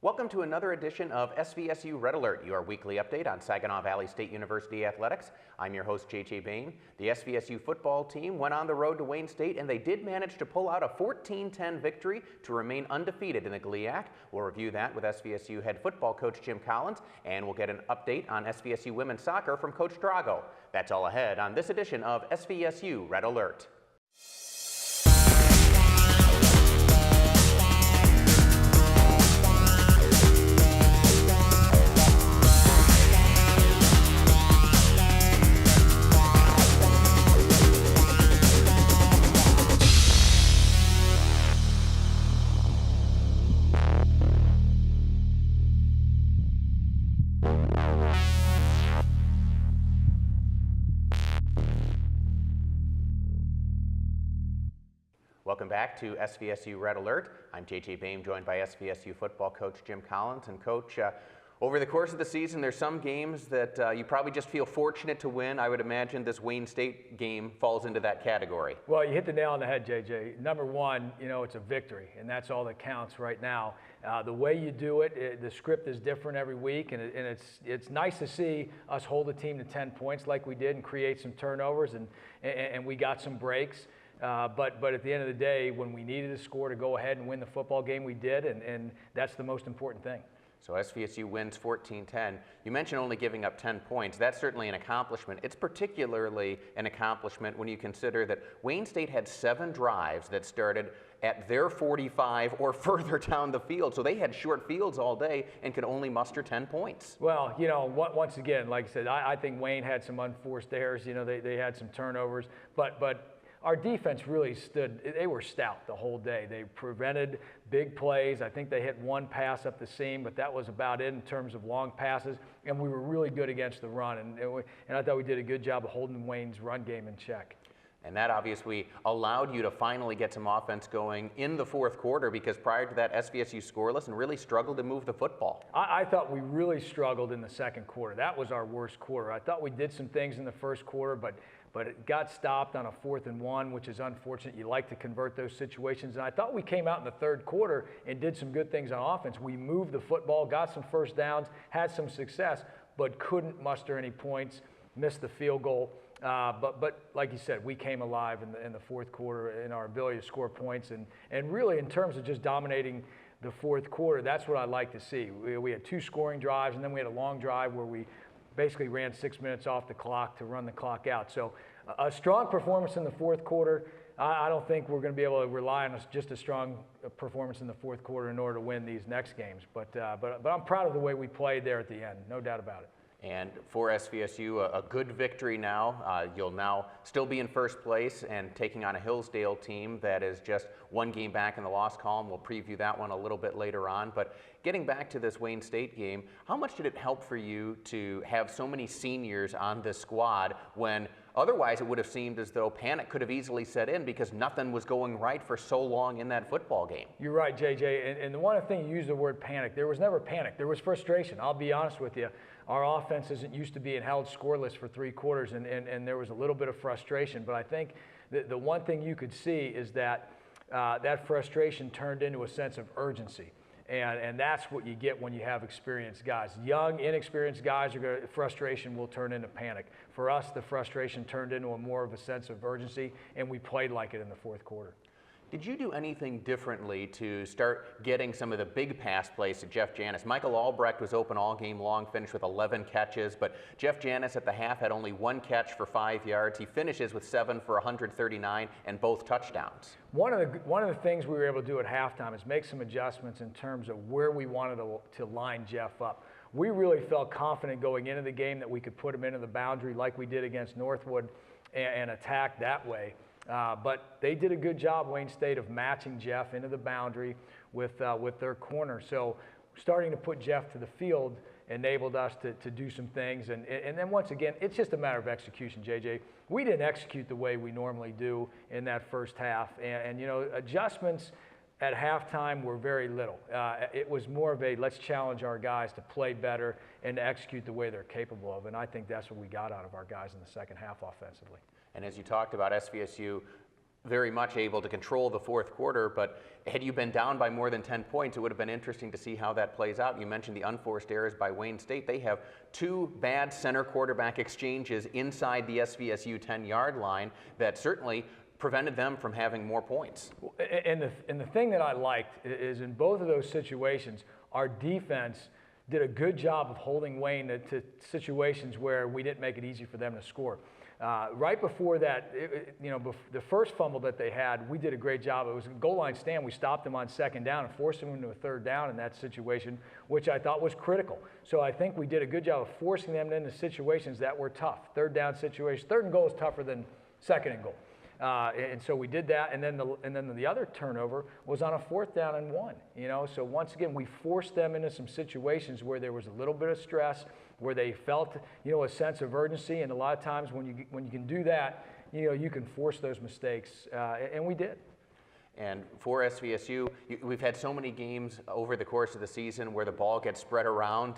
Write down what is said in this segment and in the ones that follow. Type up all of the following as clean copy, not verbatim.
Welcome to another edition of SVSU Red Alert, your weekly update on Saginaw Valley State University athletics. I'm your host, J.J. Bain. The SVSU football team went on the road to Wayne State, and they did manage to pull out a 14-10 victory to remain undefeated in the GLIAC. We'll review that with SVSU head football coach Jim Collins, and we'll get an update on SVSU women's soccer from Coach Drago. That's all ahead on this edition of SVSU Red Alert. Welcome back to SVSU Red Alert. I'm J.J. Bain, joined by SVSU football coach Jim Collins. And Coach, over the course of the season, there's some games that you probably just feel fortunate to win. I would imagine this Wayne State game falls into that category. Well, you hit the nail on the head, J.J. Number one, it's a victory, and that's all that counts right now. The way you do it, the script is different every week, and it's nice to see us hold a team to 10 points like we did and create some turnovers, and we got some breaks. But at the end of the day, when we needed a score to go ahead and win the football game, we did, and that's the most important thing. So SVSU wins 14-10. You mentioned only giving up 10 points. That's certainly an accomplishment. It's particularly an accomplishment when you consider that Wayne State had 7 drives that started at their 45 or further down the field. So they had short fields all day and could only muster 10 points. Well, once again, like I said, I think Wayne had some unforced errors. They had some turnovers, but our defense really they were stout the whole day. They prevented big plays. I think they hit one pass up the seam, but that was about it in terms of long passes, and we were really good against the run, and I thought we did a good job of holding Wayne's run game in check. And that obviously allowed you to finally get some offense going in the fourth quarter, because prior to that, SVSU scoreless and really struggled to move the football. I thought we really struggled in the second quarter. That was our worst quarter. I thought we did some things in the first quarter, but it got stopped on a 4th and 1, which is unfortunate. You like to convert those situations. And I thought we came out in the third quarter and did some good things on offense. We moved the football, got some first downs, had some success, but couldn't muster any points, missed the field goal. But like you said, we came alive in the fourth quarter in our ability to score points. And really, in terms of just dominating the fourth quarter, that's what I like to see. We had 2 scoring drives, and then we had a long drive where we basically ran 6 minutes off the clock to run the clock out. So a strong performance in the fourth quarter. I don't think we're going to be able to rely on just a strong performance in the fourth quarter in order to win these next games. But I'm proud of the way we played there at the end, no doubt about it. And for SVSU, a good victory now. You'll now still be in first place and taking on a Hillsdale team that is just 1 game back in the loss column. We'll preview that one a little bit later on. But getting back to this Wayne State game, how much did it help for you to have so many seniors on this squad when otherwise it would have seemed as though panic could have easily set in because nothing was going right for so long in that football game? You're right, JJ. And the one thing, you used the word panic. There was never panic. There was frustration. I'll be honest with you. Our offense isn't used to being held scoreless for 3 quarters, and there was a little bit of frustration. But I think the one thing you could see is that that frustration turned into a sense of urgency. And that's what you get when you have experienced guys. Young, inexperienced guys, frustration will turn into panic. For us, the frustration turned into more of a sense of urgency, and we played like it in the fourth quarter. Did you do anything differently to start getting some of the big pass plays to Jeff Janis? Michael Albrecht was open all game long, finished with 11 catches, but Jeff Janis at the half had only 1 catch for 5 yards. He finishes with 7 for 139 and both touchdowns. One of the things we were able to do at halftime is make some adjustments in terms of where we wanted to line Jeff up. We really felt confident going into the game that we could put him into the boundary like we did against Northwood and attack that way. But they did a good job, Wayne State, of matching Jeff into the boundary with their corner. So starting to put Jeff to the field enabled us to do some things. And then once again, it's just a matter of execution, JJ. We didn't execute the way we normally do in that first half. And adjustments at halftime were very little. It was more of a let's challenge our guys to play better and to execute the way they're capable of. And I think that's what we got out of our guys in the second half offensively. And as you talked about, SVSU very much able to control the fourth quarter, but had you been down by more than 10 points, it would have been interesting to see how that plays out. You mentioned the unforced errors by Wayne State. They have 2 bad center quarterback exchanges inside the SVSU 10-yard line that certainly prevented them from having more points. And the thing that I liked is in both of those situations, our defense did a good job of holding Wayne to situations where we didn't make it easy for them to score. Right before that, the first fumble that they had, we did a great job. It was a goal line stand. We stopped them on second down and forced them into a third down in that situation, which I thought was critical. So I think we did a good job of forcing them into situations that were tough. Third down situations. Third and goal is tougher than second and goal. And so we did that, and then the other turnover was on a 4th down and 1. So once again, we forced them into some situations where there was a little bit of stress, where they felt a sense of urgency, and a lot of times when you can do that, you can force those mistakes, and we did. And for SVSU, we've had so many games over the course of the season where the ball gets spread around.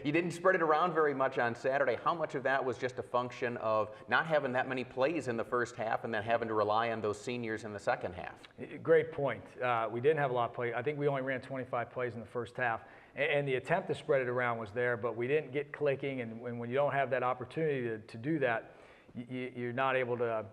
You didn't spread it around very much on Saturday. How much of that was just a function of not having that many plays in the first half and then having to rely on those seniors in the second half? Great point. We didn't have a lot of plays. I think we only ran 25 plays in the first half. And the attempt to spread it around was there, but we didn't get clicking. And when you don't have that opportunity to do that, you're not able to,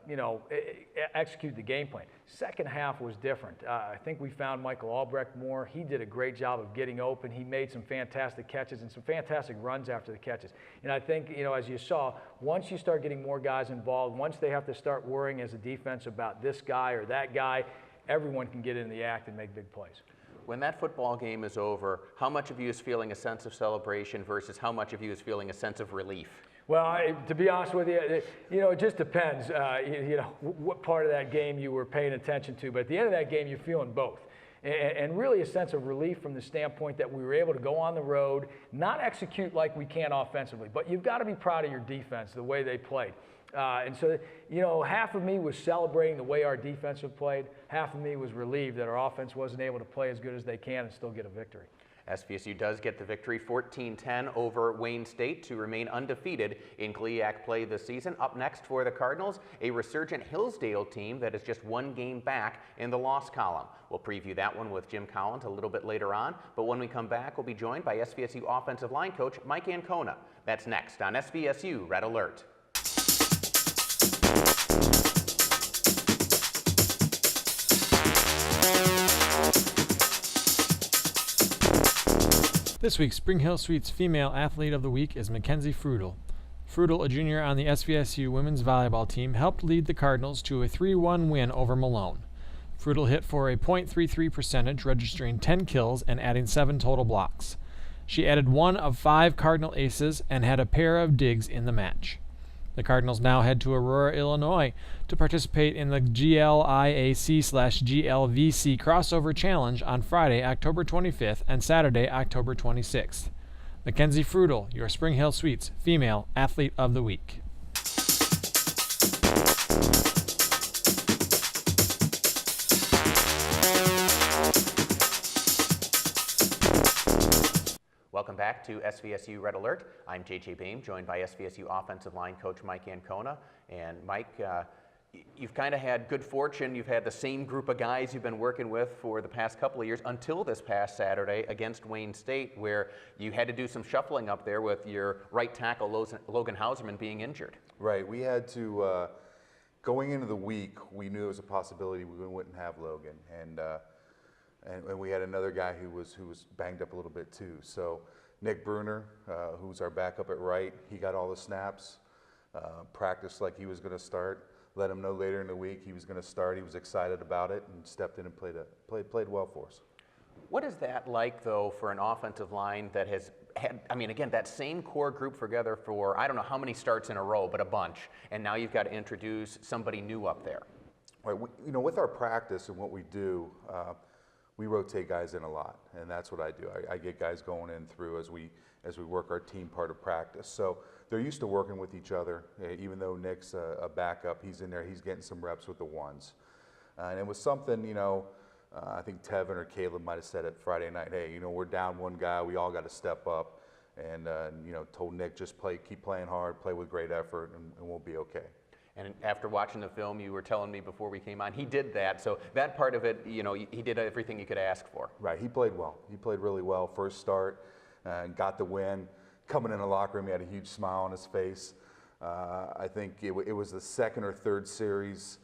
execute the game plan. Second half was different. I think we found Michael Albrecht more. He did a great job of getting open. He made some fantastic catches and some fantastic runs after the catches. And I think, as you saw, once you start getting more guys involved, once they have to start worrying as a defense about this guy or that guy, everyone can get in the act and make big plays. When that football game is over, how much of you is feeling a sense of celebration versus how much of you is feeling a sense of relief? Well, to be honest with you, it just depends, what part of that game you were paying attention to. But at the end of that game, you're feeling both. And really a sense of relief from the standpoint that we were able to go on the road, not execute like we can offensively, but you've got to be proud of your defense, the way they played. And so, half of me was celebrating the way our defense had played. Half of me was relieved that our offense wasn't able to play as good as they can and still get a victory. SVSU does get the victory 14-10 over Wayne State to remain undefeated in GLIAC play this season. Up next for the Cardinals, a resurgent Hillsdale team that is just 1 game back in the loss column. We'll preview that one with Jim Collins a little bit later on, but when we come back, we'll be joined by SVSU offensive line coach Mike Ancona. That's next on SVSU Red Alert. This week's Spring Hill Suites Female Athlete of the Week is Mackenzie Frudel. Frudel, a junior on the SVSU women's volleyball team, helped lead the Cardinals to a 3-1 win over Malone. Frudel hit for a .33 percentage, registering 10 kills and adding 7 total blocks. She added 1 of 5 Cardinal aces and had a pair of digs in the match. The Cardinals now head to Aurora, Illinois to participate in the GLIAC/GLVC Crossover Challenge on Friday, October 25th and Saturday, October 26th. Mackenzie Frudel, your Spring Hill Suites Female Athlete of the Week. Welcome back to SVSU Red Alert. I'm J.J. Bain, joined by SVSU offensive line coach Mike Ancona. And Mike, you've kind of had good fortune. You've had the same group of guys you've been working with for the past couple of years until this past Saturday against Wayne State, where you had to do some shuffling up there with your right tackle Logan Hauserman being injured. Right. We had to, going into the week, we knew it was a possibility we wouldn't have Logan. And we had another guy who was banged up a little bit too. So Nick Bruner, who's our backup at right, he got all the snaps, practiced like he was going to start. Let him know later in the week he was going to start. He was excited about it and stepped in and played well for us. What is that like, though, for an offensive line that has had, again, that same core group together for I don't know how many starts in a row, but a bunch, and now you've got to introduce somebody new up there? Right. With our practice and what we do, we rotate guys in a lot, and that's what I do. I get guys going in through as we work our team part of practice. So they're used to working with each other. Even though Nick's a backup, he's in there. He's getting some reps with the ones, and it was something. I think Tevin or Caleb might have said it Friday night. Hey, we're down one guy. We all got to step up, and told Nick just keep playing hard, play with great effort, and we'll be okay. And after watching the film, you were telling me before we came on, he did that. So that part of it, you know, he did everything you could ask for. Right, he played well. He played really well. First start, got the win. Coming in the locker room, he had a huge smile on his face. I think it was the second or third series.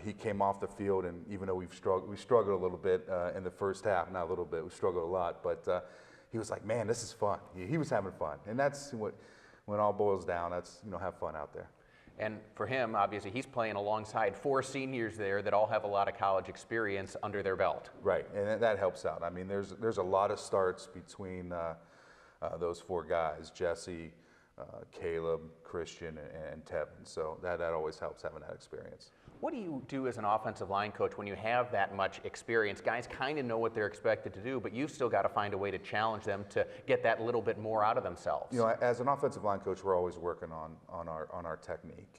He came off the field, and even though we struggled a little bit in the first half, not a little bit, we struggled a lot, but he was like, man, this is fun. He was having fun. And that's when it all boils down, that's, you know, have fun out there. And for him, obviously, he's playing alongside 4 seniors there that all have a lot of college experience under their belt. Right, and that helps out. I mean, there's a lot of starts between those 4 guys, Jesse, Caleb, Christian, and Tevin. So that always helps having that experience. What do you do as an offensive line coach when you have that much experience? Guys kind of know what they're expected to do, but you've still got to find a way to challenge them to get that little bit more out of themselves. You know, as an offensive line coach, we're always working on our technique,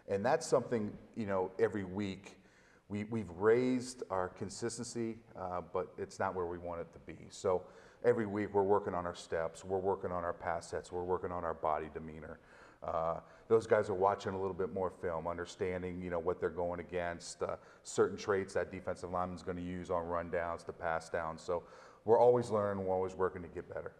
and that's something, you know, every week we've raised our consistency, but it's not where we want it to be. So every week we're working on our steps, we're working on our pass sets, we're working on our body demeanor. Those guys are watching a little bit more film, understanding, you know, what they're going against, certain traits that defensive lineman's going to use on rundowns to pass down. So we're always learning, we're always working to get better.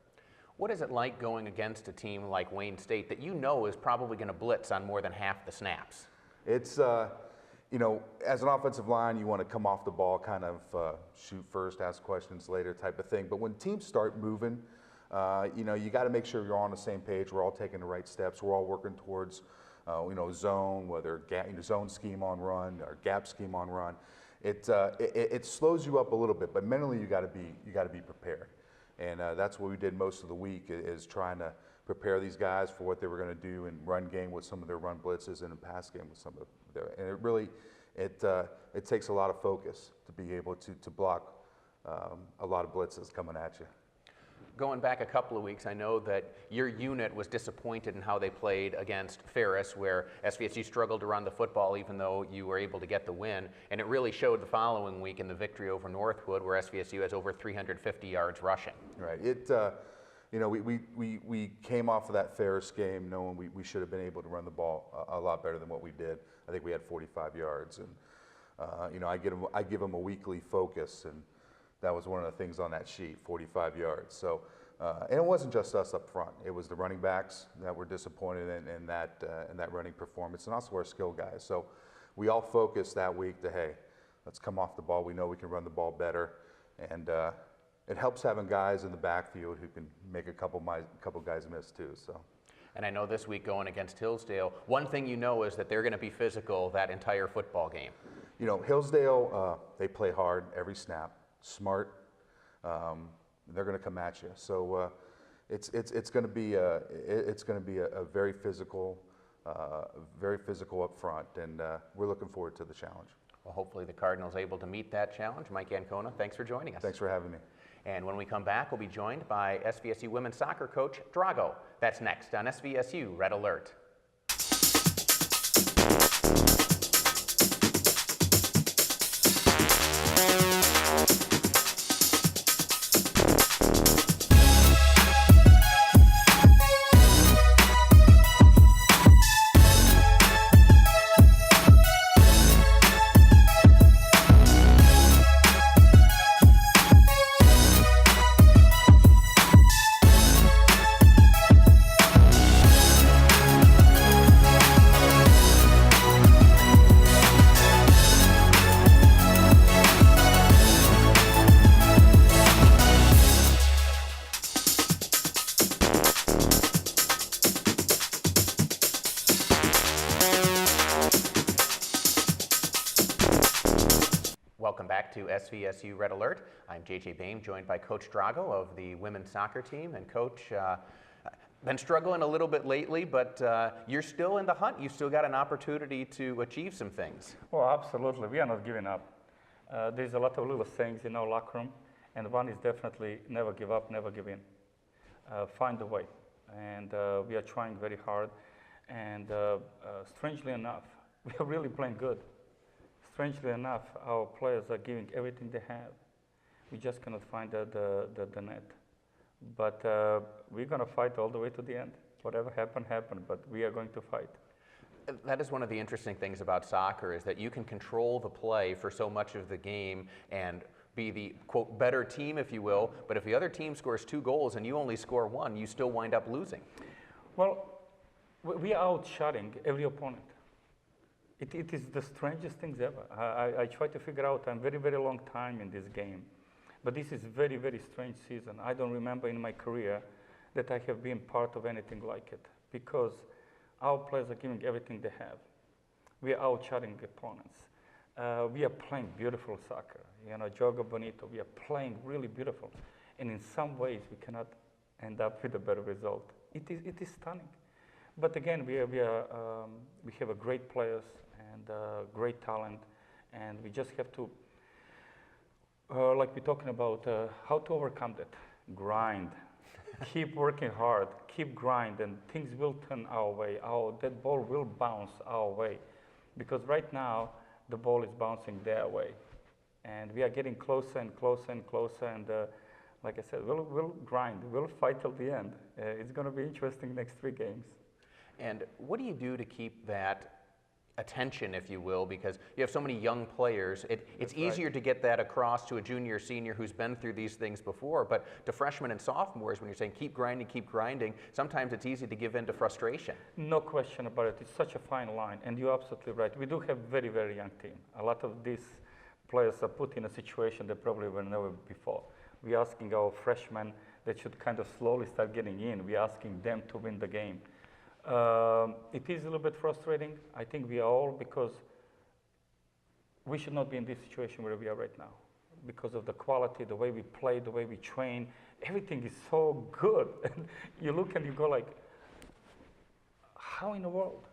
What is it like going against a team like Wayne State that you know is probably going to blitz on more than half the snaps? It's, you know, as an offensive line, you want to come off the ball, kind of shoot first, ask questions later type of thing. But when teams start moving, you know, you got to make sure you're on the same page. We're all taking the right steps. We're all working towards, you know, zone, whether zone scheme on run or gap scheme on run. It slows you up a little bit, but mentally you got to be prepared. And that's what we did most of the week, is trying to prepare these guys for what they were going to do in run game with some of their run blitzes and in pass game with some of their. And it really, it takes a lot of focus to be able to block a lot of blitzes coming at you. Going back a couple of weeks, I know that your unit was disappointed in how they played against Ferris, where SVSU struggled to run the football even though you were able to get the win. And it really showed the following week in the victory over Northwood, where SVSU has over 350 yards rushing. Right. You know, we came off of that Ferris game knowing we should have been able to run the ball a lot better than what we did. I think we had 45 yards. And, you know, I give them a weekly focus, and that was one of the things on that sheet, 45 yards. So, and it wasn't just us up front. It was the running backs that were disappointed in that running performance, and also our skill guys. So we all focused that week to, hey, let's come off the ball. We know we can run the ball better. And it helps having guys in the backfield who can make a couple guys miss too. So. And I know this week going against Hillsdale, one thing you know is that they're going to be physical that entire football game. You know, Hillsdale, they play hard every snap. Smart, they're going to come at you. So it's going to be a very physical up front, and we're looking forward to the challenge. Well, hopefully the Cardinals able to meet that challenge. Mike Ancona, thanks for joining us. Thanks for having me. And when we come back, we'll be joined by SVSU women's soccer coach Drago. That's next on SVSU Red Alert. Welcome back to SVSU Red Alert. I'm JJ Boehm, joined by Coach Drago of the women's soccer team. And Coach, been struggling a little bit lately, but you're still in the hunt. You've still got an opportunity to achieve some things. Well, absolutely. We are not giving up. There's a lot of little things in our locker room, and one is definitely never give up, never give in. Find a way. And we are trying very hard. And strangely enough, we are really playing good. Strangely enough, our players are giving everything they have. We just cannot find the net. But we're going to fight all the way to the end. Whatever happened, but we are going to fight. That is one of the interesting things about soccer is that you can control the play for so much of the game and be the, quote, better team, if you will, but if the other team scores 2 goals and you only score 1, you still wind up losing. Well, we are outshotting every opponent. It is the strangest things ever. I try to figure out, I'm very, very long time in this game, but this is very, very strange season. I don't remember in my career that I have been part of anything like it, because our players are giving everything they have. We are outshotting the opponents. We are playing beautiful soccer. You know, Jogo Bonito, we are playing really beautiful. And in some ways, we cannot end up with a better result. It is stunning. But again, we have a great players and great talent, and we just have to, like we're talking about, how to overcome that. Grind. Keep working hard, keep grind, and things will turn our way. That ball will bounce our way. Because right now, the ball is bouncing their way. And we are getting closer and closer and closer, and like I said, we'll grind, we'll fight till the end. It's going to be interesting next 3 games. And what do you do to keep that attention, if you will, because you have so many young players. It's easier to get that across to a junior, senior who's been through these things before, but to freshmen and sophomores, when you're saying keep grinding, sometimes it's easy to give in to frustration. No question about it. It's such a fine line, and you're absolutely right. We do have very, very young team. A lot of these players are put in a situation they probably were never before. We're asking our freshmen that should kind of slowly start getting in. We're asking them to win the game. It is a little bit frustrating. I think we are all, because we should not be in this situation where we are right now. Because of the quality, the way we play, the way we train, everything is so good. And you look and you go like, how in the world?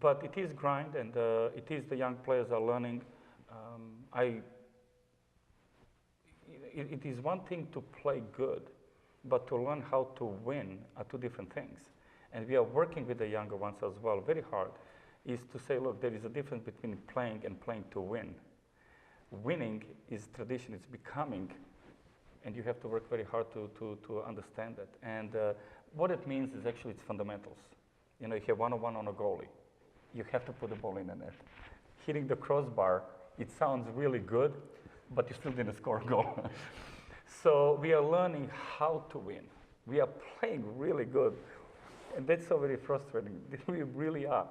But it is grind, and it is the young players are learning. It is one thing to play good, but to learn how to win are 2 different things. And we are working with the younger ones as well, very hard, is to say, look, there is a difference between playing and playing to win. Winning is tradition, it's becoming, and you have to work very hard to understand that. And what it means is actually it's fundamentals. You know, you have 1-on-1 on a goalie. You have to put the ball in the net. Hitting the crossbar, it sounds really good, but you still didn't score a goal. So we are learning how to win. We are playing really good. And that's so very frustrating. We really are.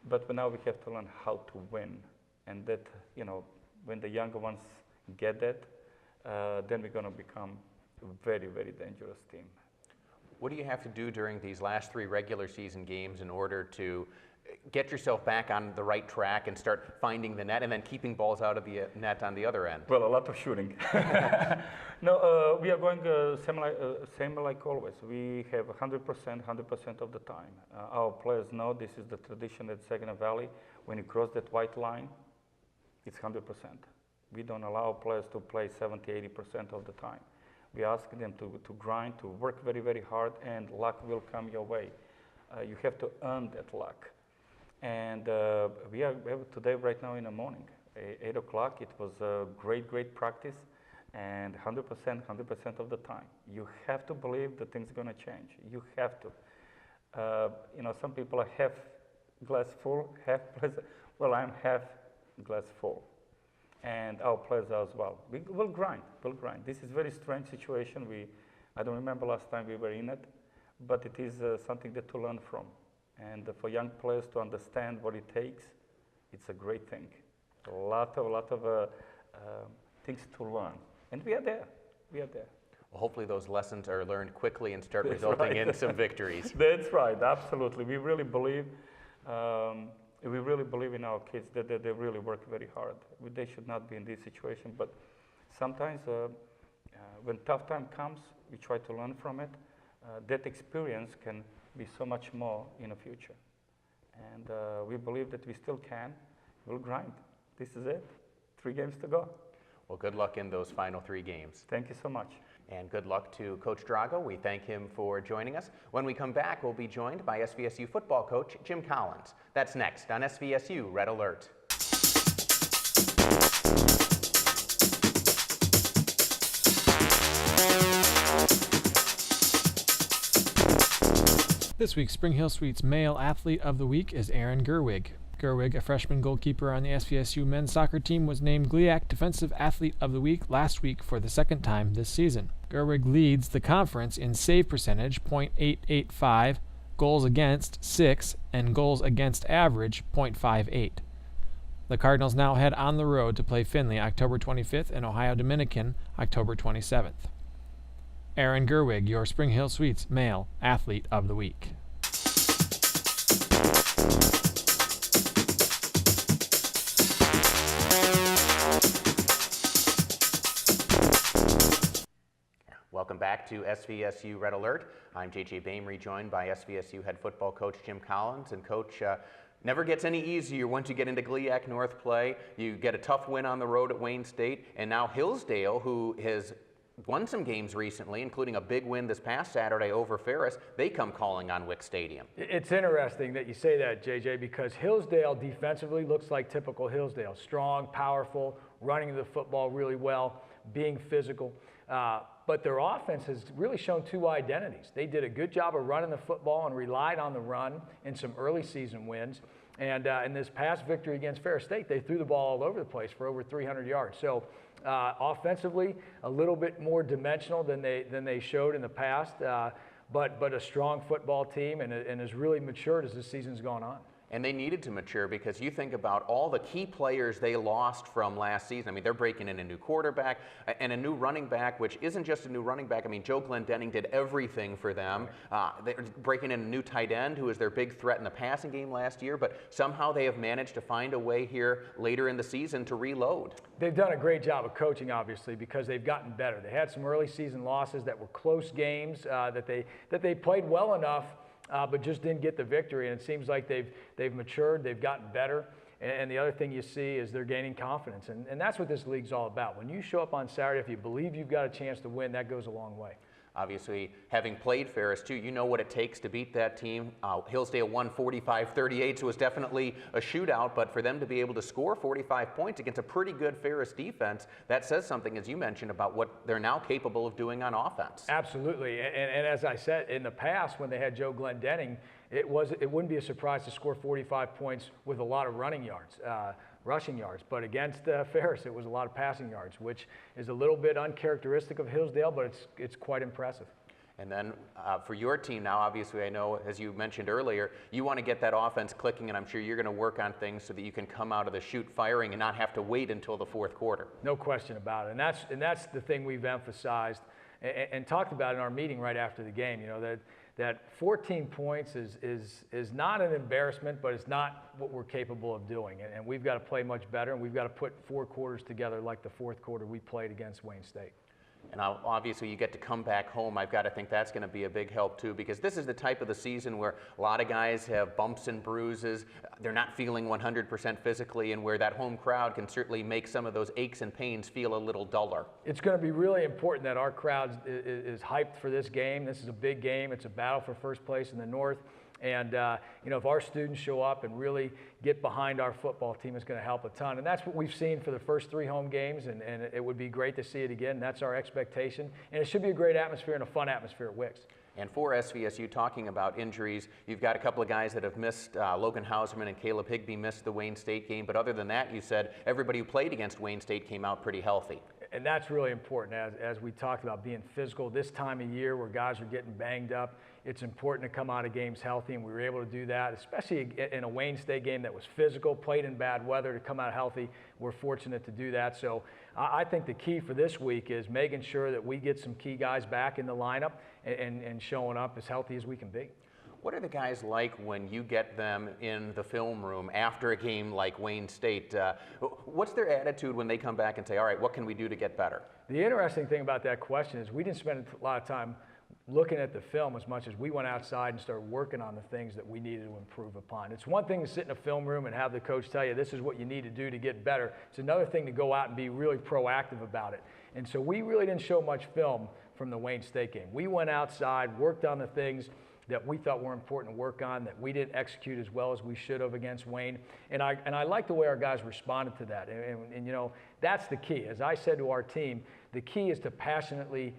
But now we have to learn how to win. And that, you know, when the younger ones get that, then we're going to become a very, very dangerous team. What do you have to do during these last 3 regular season games in order to get yourself back on the right track and start finding the net and then keeping balls out of the net on the other end? Well, a lot of shooting. No, we are going same like always. We have 100% of the time. Our players know this is the tradition at Saginaw Valley. When you cross that white line, it's 100%. We don't allow players to play 70-80% of the time. We ask them to grind, to work very, very hard, and luck will come your way. You have to earn that luck. And we have today, right now in the morning, 8 o'clock, it was a great practice, and 100% of the time. You have to believe that things are going to change. You have to. You know, some people are half glass full, half pleasant. Well, I'm half glass full. And our players are as well. We'll grind. This is a very strange situation. I don't remember last time we were in it, but it is something to learn from. And for young players to understand what it takes, it's a great thing. A lot of things to learn. And we are there. Well, hopefully those lessons are learned quickly and start resulting in some victories. That's right, absolutely. We really believe in our kids that they really work very hard. They should not be in this situation, but sometimes when tough time comes, we try to learn from it. That experience can be so much more in the future. And we believe that we still can. We'll grind. This is it. 3 games to go. Well, good luck in those final 3 games. Thank you so much. And good luck to Coach Drago. We thank him for joining us. When we come back, we'll be joined by SVSU football coach Jim Collins. That's next on SVSU Red Alert. This week's Spring Hill Suites Male Athlete of the Week is Aaron Gerwig. Gerwig, a freshman goalkeeper on the SVSU men's soccer team, was named GLIAC Defensive Athlete of the Week last week for the second time this season. Gerwig leads the conference in save percentage, .885, goals against, 6, and goals against average, .58. The Cardinals now head on the road to play Findlay October 25th and Ohio Dominican October 27th. Aaron Gerwig, your Spring Hill Suites Male Athlete of the Week. Welcome back to SVSU Red Alert. I'm JJ Bamery, joined by SVSU head football coach Jim Collins. And Coach, never gets any easier once you get into GLIAC North play. You get a tough win on the road at Wayne State, and now Hillsdale, who has won some games recently, including a big win this past Saturday over Ferris, they come calling on Wick Stadium. It's interesting that you say that, JJ, because Hillsdale defensively looks like typical Hillsdale. Strong, powerful, running the football really well, being physical. But their offense has really shown two identities. They did a good job of running the football and relied on the run in some early season wins. And in this past victory against Ferris State, they threw the ball all over the place for over 300 yards. So offensively, a little bit more dimensional than they showed in the past, but a strong football team and has really matured as this season's gone on. And they needed to mature, because you think about all the key players they lost from last season. I mean, they're breaking in a new quarterback and a new running back, which isn't just a new running back. I mean, Joe Glendenning did everything for them. They're breaking in a new tight end who was their big threat in the passing game last year, but somehow they have managed to find a way here later in the season to reload. They've done a great job of coaching, obviously, because they've gotten better. They had some early season losses that were close games that they played well enough, but just didn't get the victory. And it seems like they've matured, they've gotten better. And the other thing you see is they're gaining confidence. And that's what this league's all about. When you show up on Saturday, if you believe you've got a chance to win, that goes a long way. Obviously, having played Ferris too, you know what it takes to beat that team. Hillsdale won 45-38, so it was definitely a shootout, but for them to be able to score 45 points against a pretty good Ferris defense, that says something, as you mentioned, about what they're now capable of doing on offense. Absolutely, and as I said, in the past when they had Joe Glendenning, it wouldn't be a surprise to score 45 points with a lot of rushing yards. But against Ferris, it was a lot of passing yards, which is a little bit uncharacteristic of Hillsdale, but it's quite impressive. And then for your team now, obviously, I know, as you mentioned earlier, you want to get that offense clicking, and I'm sure you're going to work on things so that you can come out of the chute firing and not have to wait until the fourth quarter. No question about it. And that's the thing we've emphasized and talked about in our meeting right after the game. You know, that 14 points is not an embarrassment, but it's not what we're capable of doing. And we've got to play much better, and we've got to put four quarters together like the fourth quarter we played against Wayne State. And obviously you get to come back home. I've got to think that's going to be a big help too, because this is the type of the season where a lot of guys have bumps and bruises. They're not feeling 100% physically, and where that home crowd can certainly make some of those aches and pains feel a little duller. It's going to be really important that our crowd is hyped for this game. This is a big game. It's a battle for first place in the North. And, you know, if our students show up and really get behind our football team, it's going to help a ton. And that's what we've seen for the first 3 home games, and it would be great to see it again. That's our expectation. And it should be a great atmosphere and a fun atmosphere at Wicks. And for SVSU, talking about injuries, you've got a couple of guys that have missed. Logan Hauserman and Caleb Higbee missed the Wayne State game. But other than that, you said everybody who played against Wayne State came out pretty healthy. And that's really important, as we talked about being physical. This time of year where guys are getting banged up, it's important to come out of games healthy, and we were able to do that, especially in a Wayne State game that was physical, played in bad weather, to come out healthy. We're fortunate to do that. So I think the key for this week is making sure that we get some key guys back in the lineup and showing up as healthy as we can be. What are the guys like when you get them in the film room after a game like Wayne State? What's their attitude when they come back and say, all right, what can we do to get better? The interesting thing about that question is we didn't spend a lot of time looking at the film as much as we went outside and started working on the things that we needed to improve upon. It's one thing to sit in a film room and have the coach tell you this is what you need to do to get better. It's another thing to go out and be really proactive about it. And so we really didn't show much film from the Wayne State game. We went outside, worked on the things that we thought were important to work on, that we didn't execute as well as we should have against Wayne. And I like the way our guys responded to that. And you know, that's the key. As I said to our team, the key is to passionately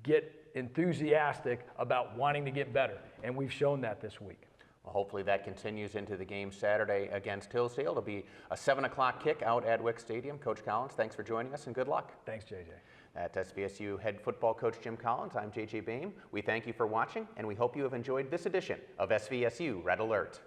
get enthusiastic about wanting to get better, and we've shown that this week. Well, hopefully that continues into the game Saturday against Hillsdale. It'll be a 7 o'clock kick out at Wick Stadium. Coach Collins, thanks for joining us and good luck. Thanks, JJ. At SVSU head football coach Jim Collins, I'm JJ Bain. We thank you for watching, and we hope you have enjoyed this edition of SVSU Red Alert.